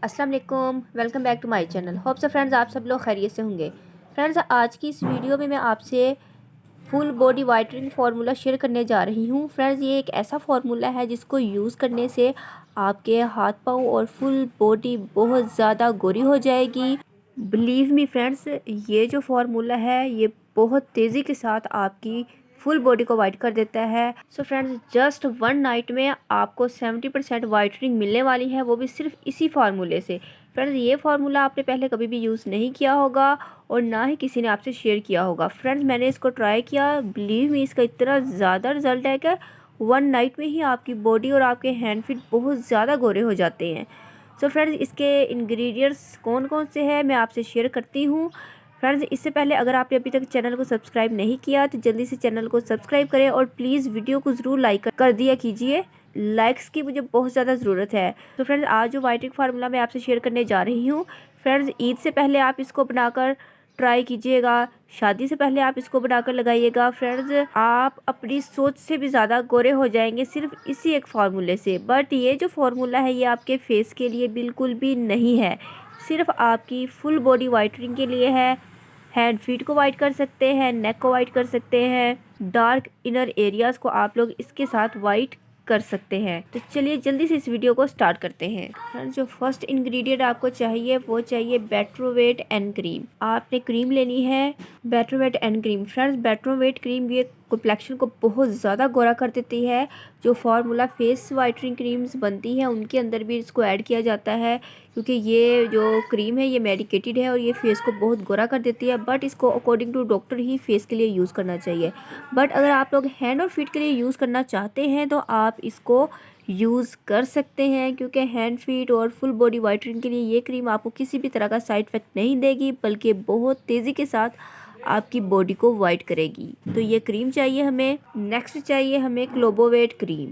अस्सलाम वालेकुम, welcome back to my channel. Hope so friends आप सब लोग खैरियत से होंगे। फ्रेंड्स आज की इस वीडियो में मैं आपसे full body whitening formula share करने जा रही हूँ। फ्रेंड्स ये एक ऐसा फार्मूला है जिसको यूज़ करने से आपके हाथ पाँव और फुल बॉडी बहुत ज़्यादा गोरी हो जाएगी। बिलीव मी फ्रेंड्स, ये जो फार्मूला है ये बहुत तेज़ी के साथ आपकी फुल बॉडी को वाइट कर देता है। So friends just one night में आपको 70% वाइटनिंग मिलने वाली है, वो भी सिर्फ इसी फार्मूले से। फ्रेंड्स ये फार्मूला आपने पहले कभी भी यूज़ नहीं किया होगा और ना ही किसी ने आपसे शेयर किया होगा। फ्रेंड्स मैंने इसको ट्राई किया, बिलीव मी इसका इतना ज़्यादा रिजल्ट है कि वन नाइट में ही आपकी बॉडी और आपके हैंड फीट बहुत ज़्यादा गोरे हो जाते हैं। सो फ्रेंड्स इसके इंग्रेडिएंट्स कौन कौन से हैं मैं आपसे शेयर करती हूँ। फ्रेंड्स इससे पहले अगर आपने अभी तक चैनल को सब्सक्राइब नहीं किया तो जल्दी से चैनल को सब्सक्राइब करें और प्लीज़ वीडियो को ज़रूर लाइक कर दिया कीजिए। लाइक्स की मुझे बहुत ज़्यादा ज़रूरत है। तो फ्रेंड्स आज जो वाइटनिंग फार्मूला मैं आपसे शेयर करने जा रही हूँ, फ्रेंड्स ईद से पहले आप इसको बनाकर ट्राई कीजिएगा, शादी से पहले आप इसको बनाकर लगाइएगा। फ्रेंड्स आप अपनी सोच से भी ज़्यादा गोरे हो जाएंगे सिर्फ इसी एक फार्मूले से। बट ये जो फार्मूला है ये आपके फेस के लिए बिल्कुल भी नहीं है, सिर्फ आपकी फुल बॉडी वाइटनिंग के लिए है। हैंड फीट को वाइट कर सकते हैं, नेक को वाइट कर सकते हैं, डार्क इनर एरियाज़ को आप लोग इसके साथ वाइट कर सकते हैं। तो चलिए जल्दी से इस वीडियो को स्टार्ट करते हैं। फ्रेंड्स जो फर्स्ट इंग्रेडिएंट आपको चाहिए वो चाहिए बेट्रोवेट एंड क्रीम। आपने क्रीम लेनी है बेट्रोवेट एंड क्रीम। फ्रेंड्स बेट्रोवेट क्रीम ये कॉम्प्लेक्शन को बहुत ज़्यादा गोरा कर देती है। जो फार्मूला फेस वाइटनिंग क्रीम्स बनती हैं उनके अंदर भी इसको ऐड किया जाता है, क्योंकि ये जो क्रीम है ये मेडिकेटेड है और ये फेस को बहुत गोरा कर देती है। बट इसको अकॉर्डिंग टू डॉक्टर ही फेस के लिए यूज़ करना चाहिए। बट अगर आप लोग हैंड और फीट के लिए यूज़ करना चाहते हैं तो आप इसको यूज़ कर सकते हैं, क्योंकि हैंड फीट और फुल बॉडी वाइटनिंग के लिए ये क्रीम आपको किसी भी तरह का साइड इफ़ेक्ट नहीं देगी, बल्कि बहुत तेज़ी के साथ आपकी बॉडी को वाइट करेगी। तो ये क्रीम चाहिए हमें। नेक्स्ट चाहिए हमें क्लोबोवेट क्रीम।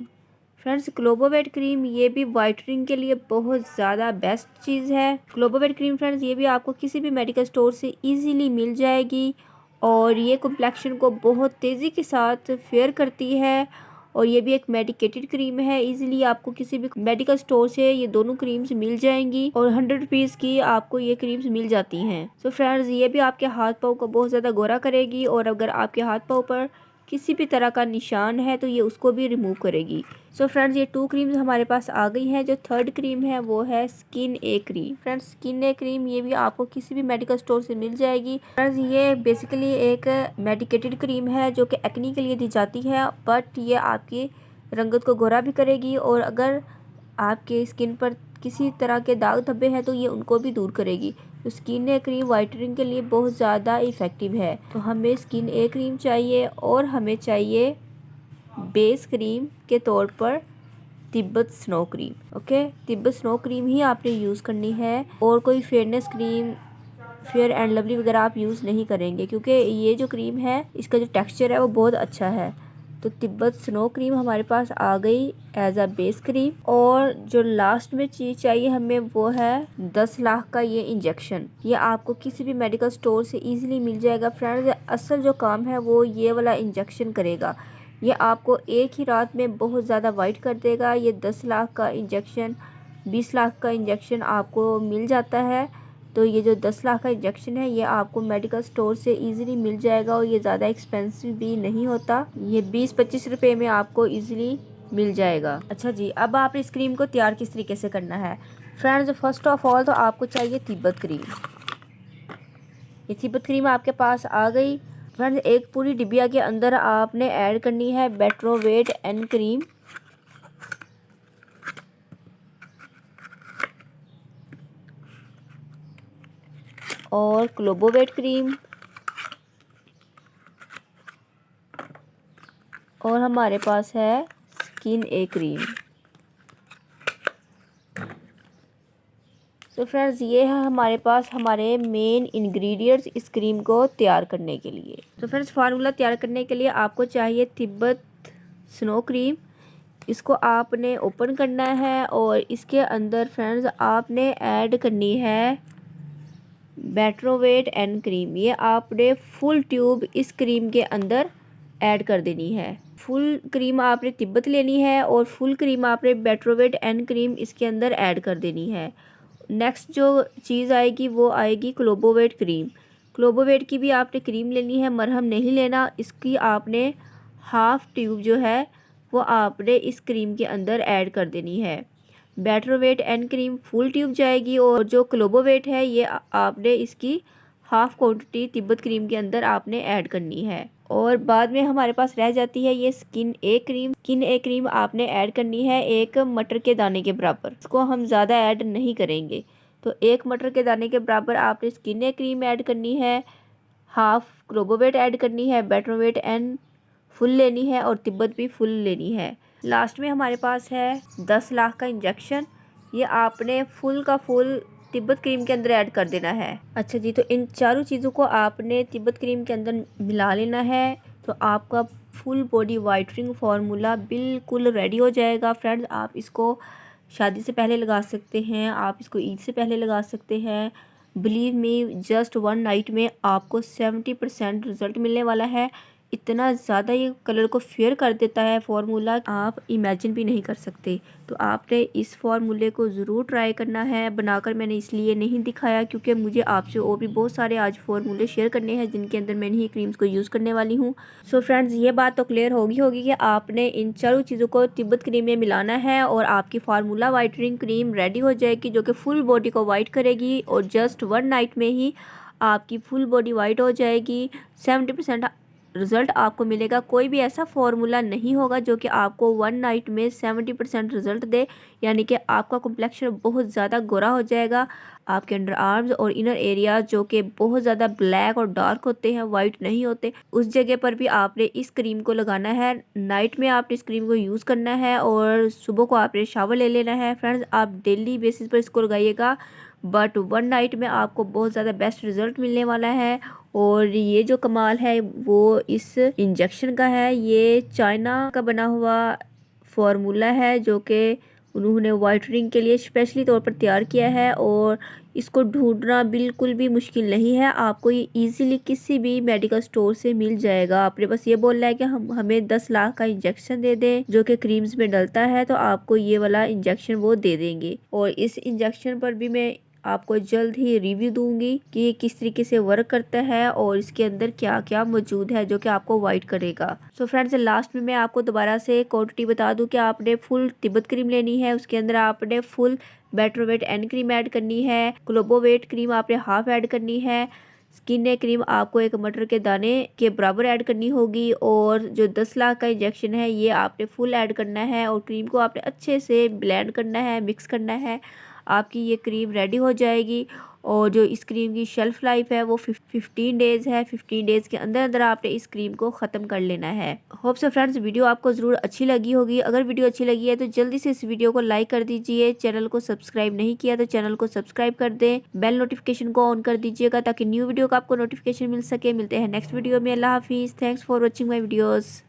फ्रेंड्स क्लोबोवेट क्रीम ये भी वाइटनिंग के लिए बहुत ज़्यादा बेस्ट चीज़ है। क्लोबोवेट क्रीम फ्रेंड्स ये भी आपको किसी भी मेडिकल स्टोर से इजीली मिल जाएगी और ये कॉम्प्लेक्शन को बहुत तेज़ी के साथ फेयर करती है और ये भी एक मेडिकेटेड क्रीम है। इजीली आपको किसी भी मेडिकल स्टोर से ये दोनों क्रीम्स मिल जाएंगी और 100 रुपीज़ की आपको ये क्रीम्स मिल जाती हैं। सो फ्रेंड्स ये भी आपके हाथ पाँव को बहुत ज़्यादा गोरा करेगी और अगर आपके हाथ पाँव पर किसी भी तरह का निशान है तो ये उसको भी रिमूव करेगी। सो फ्रेंड्स ये 2 क्रीम्स हमारे पास आ गई हैं। जो थर्ड क्रीम है वो है स्किन ए क्रीम। फ्रेंड्स स्किन ए क्रीम ये भी आपको किसी भी मेडिकल स्टोर से मिल जाएगी। फ्रेंड्स ये बेसिकली एक मेडिकेटेड क्रीम है जो कि एक्ने के लिए दी जाती है, बट ये आपकी रंगत को गोरा भी करेगी और अगर आपके स्किन पर किसी तरह के दाग धब्बे हैं तो ये उनको भी दूर करेगी। तो स्किन ए क्रीम वाइटनिंग के लिए बहुत ज़्यादा इफ़ेक्टिव है। तो हमें स्किन ए क्रीम चाहिए और हमें चाहिए बेस क्रीम के तौर पर Tibet snow cream. Okay, Tibet snow cream ही आपने यूज़ करनी है और कोई fairness cream, fair and lovely वगैरह आप यूज़ नहीं करेंगे, क्योंकि ये जो क्रीम है इसका जो टेक्सचर है वो बहुत अच्छा है। तो तिब्बत स्नो क्रीम हमारे पास आ गई एज अ बेस क्रीम। और जो लास्ट में चीज़ चाहिए हमें वो है 10 लाख का ये इंजेक्शन। ये आपको किसी भी मेडिकल स्टोर से इजीली मिल जाएगा। फ्रेंड्स असल जो काम है वो ये वाला इंजेक्शन करेगा। ये आपको एक ही रात में बहुत ज़्यादा वाइट कर देगा। ये 10 लाख का इंजेक्शन, 20 लाख का इंजेक्शन आपको मिल जाता है। तो ये जो 10 लाख का इंजेक्शन है ये आपको मेडिकल स्टोर से इजीली मिल जाएगा और ये ज़्यादा एक्सपेंसिव भी नहीं होता। ये 20-25 रुपए में आपको इजीली मिल जाएगा। अच्छा जी, अब आप इस क्रीम को तैयार किस तरीके से करना है। फ्रेंड्स फर्स्ट ऑफ ऑल तो आपको चाहिए तिब्बत क्रीम। ये तिब्बत क्रीम आपके पास आ गई। फ्रेंड्स एक पूरी डिबिया के अंदर आपने ऐड करनी है बेट्रोवेट एंड क्रीम। और क्लोबोवेट क्रीम और हमारे पास है स्किन ए क्रीम। तो फ्रेंड्स ये है हमारे पास हमारे मेन इंग्रेडिएंट्स इस क्रीम को तैयार करने के लिए। तो फ्रेंड्स फार्मूला तैयार करने के लिए आपको चाहिए तिब्बत स्नो क्रीम। इसको आपने ओपन करना है और इसके अंदर फ्रेंड्स आपने ऐड करनी है बेट्रोवेट एंड क्रीम। ये आपने फुल ट्यूब इस क्रीम के अंदर ऐड कर देनी है। फुल क्रीम आपने तिब्बत लेनी है और फुल क्रीम आपने बेट्रोवेट एंड क्रीम इसके अंदर ऐड कर देनी है। नेक्स्ट जो चीज़ आएगी वो आएगी क्लोबोवेट क्रीम। क्लोबोवेट की भी आपने क्रीम लेनी है, मरहम नहीं लेना। इसकी आपने हाफ़ ट्यूब जो है वो आपने इस क्रीम के अंदर ऐड कर देनी है। बेटरवेट एंड क्रीम फुल ट्यूब जाएगी और जो क्लोबोवेट है ये आपने इसकी हाफ़ क्वांटिटी तिब्बत क्रीम के अंदर आपने ऐड करनी है। और बाद में हमारे पास रह जाती है ये स्किन ए क्रीम। स्किन ए क्रीम आपने ऐड करनी है एक मटर के दाने के बराबर। इसको हम ज़्यादा ऐड नहीं करेंगे, तो एक मटर के दाने के बराबर आपने स्किन ए क्रीम ऐड करनी है, हाफ क्लोबोवेट ऐड करनी है, बेटरवेट एंड फुल लेनी है और तिब्बत भी फुल लेनी है। लास्ट में हमारे पास है 10 लाख का इंजेक्शन। ये आपने फुल का फुल तिब्बत क्रीम के अंदर ऐड कर देना है। अच्छा जी, तो इन चारों चीज़ों को आपने तिब्बत क्रीम के अंदर मिला लेना है, तो आपका फुल बॉडी वाइटनिंग फार्मूला बिल्कुल रेडी हो जाएगा। फ्रेंड्स, आप इसको शादी से पहले लगा सकते हैं, आप इसको ईद से पहले लगा सकते हैं। बिलीव मी, जस्ट 1 नाइट में आपको 70% रिज़ल्ट मिलने वाला है। इतना ज़्यादा ये कलर को फेयर कर देता है फार्मूला, आप इमेजिन भी नहीं कर सकते। तो आपने इस फार्मूले को ज़रूर ट्राई करना है। बनाकर मैंने इसलिए नहीं दिखाया क्योंकि मुझे आपसे और भी बहुत सारे आज फार्मूले शेयर करने हैं जिनके अंदर मैं इन्हीं क्रीम्स को यूज़ करने वाली हूँ। सो फ्रेंड्स, ये बात तो क्लियर होगी कि आपने इन चारों चीज़ों को तिब्बत क्रीम में मिलाना है और आपकी फार्मूला वाइटनिंग क्रीम रेडी हो जाएगी, जो कि फुल बॉडी को वाइट करेगी और जस्ट 1 नाइट में ही आपकी फुल बॉडी वाइट हो जाएगी। 70% रिज़ल्ट आपको मिलेगा। कोई भी ऐसा फार्मूला नहीं होगा जो कि आपको 1 नाइट में 70% रिज़ल्ट दे, यानी कि आपका कॉम्प्लेक्शन बहुत ज़्यादा गोरा हो जाएगा। आपके अंडर आर्म्स और इनर एरिया जो कि बहुत ज़्यादा ब्लैक और डार्क होते हैं, वाइट नहीं होते, उस जगह पर भी आपने इस क्रीम को लगाना है। नाइट में आपने इस क्रीम को यूज़ करना है और सुबह को आपने शावर ले लेना है। फ्रेंड्स, आप डेली बेसिस पर इसको लगाइएगा, बट 1 नाइट में आपको बहुत ज़्यादा बेस्ट रिज़ल्ट मिलने वाला है। और ये जो कमाल है वो इस इंजेक्शन का है। ये चाइना का बना हुआ फार्मूला है जो कि उन्होंने वाइटनिंग के लिए स्पेशली तौर पर तैयार किया है और इसको ढूंढना बिल्कुल भी मुश्किल नहीं है। आपको ये इजीली किसी भी मेडिकल स्टोर से मिल जाएगा। आपने बस ये बोलना है कि हम हमें 10 लाख का इंजेक्शन दे दें जो कि क्रीम्स में डलता है, तो आपको ये वाला इंजेक्शन वो दे देंगे। और इस इंजेक्शन पर भी मैं आपको जल्द ही रिव्यू दूंगी कि ये किस तरीके से वर्क करता है और इसके अंदर क्या क्या मौजूद है जो कि आपको वाइट करेगा। सो फ्रेंड्स, लास्ट में मैं आपको दोबारा से क्वांटिटी बता दूं कि आपने फुल तिब्बत क्रीम लेनी है, उसके अंदर आपने फुल बेटरवेट एंड क्रीम ऐड करनी है, क्लोबोवेट क्रीम आपने हाफ ऐड करनी है, स्किन क्रीम आपको एक मटर के दाने के बराबर ऐड करनी होगी और जो 10 लाख का इंजेक्शन है ये आपने फुल ऐड करना है और क्रीम को आपने अच्छे से ब्लेंड करना है, मिक्स करना है। आपकी ये क्रीम रेडी हो जाएगी और जो इस क्रीम की शेल्फ़ लाइफ है वो 15 डेज़ है। 15 डेज़ के अंदर अंदर आपने इस क्रीम को ख़त्म कर लेना है। होप सो फ्रेंड्स, वीडियो आपको ज़रूर अच्छी लगी होगी। अगर वीडियो अच्छी लगी है तो जल्दी से इस वीडियो को लाइक कर दीजिए। चैनल को सब्सक्राइब नहीं किया तो चैनल को सब्सक्राइब कर दें। बेल नोटिफिकेशन को ऑन कर दीजिएगा ताकि न्यू वीडियो का आपको नोटिफिकेशन मिल सके। मिलते हैं नेक्स्ट वीडियो में। अल्लाह हाफिज़। Thanks for watching my videos.